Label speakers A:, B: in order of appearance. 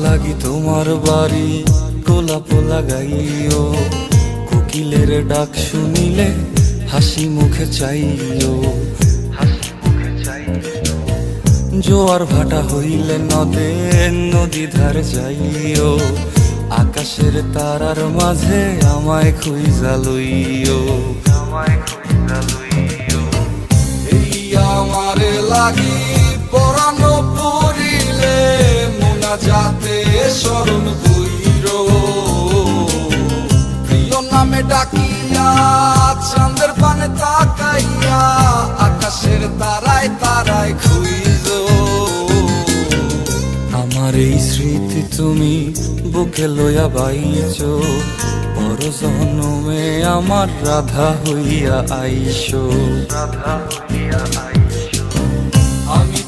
A: লাগি তোমার বাড়ি গোলাপ লাগাইও, কোকিলের ডাক শুনিলে হাসি মুখে চাইও, জোয়ার ভাটা হইলে নদে নদী ধারে যাইও, আকাশের তারার মাঝে আমায় খুঁজা লইও, এই আমারে লাগি পরানো পড়িলে মোনা যাতে স্মরণ কইরো, প্রিয় নামে ডাকিয়া চাঁদের পানে তাকাইয়া আকাশের তারায় তারায় খুঁজো। আমার এই স্মৃতি তুমি বুকে লইয়া বাইছো, পর জন্মে আমার রাধা হইয়া আইসো, রাধা হইয়া আইসো। আমি